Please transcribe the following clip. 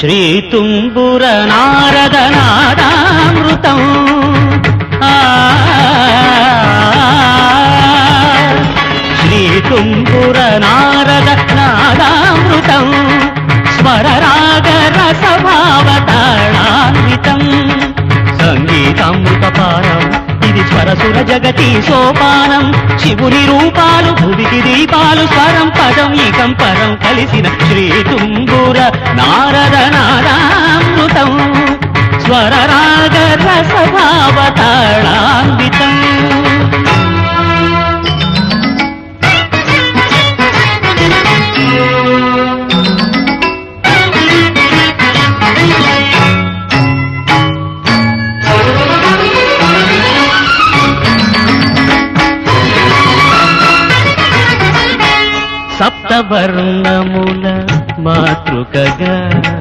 శ్రీ తుంబుర నారద నాదామృతం శ్రీ తుంబుర నారద నాదామృతం స్వరరాగ రసభావతాళాన్వితం సంగీతామృతపానం ఇది స్వరసుర జగతి సోపానం శివుని రూపాలు భువికి దీపాలు స్వరం పదం ఈకం పరం కలిసిన శ్రీ తుంబుర నారద నాదామృతం స్వరరాగ రసభావతాళాన్వితం సప్తవర్ణముల మాతృకగా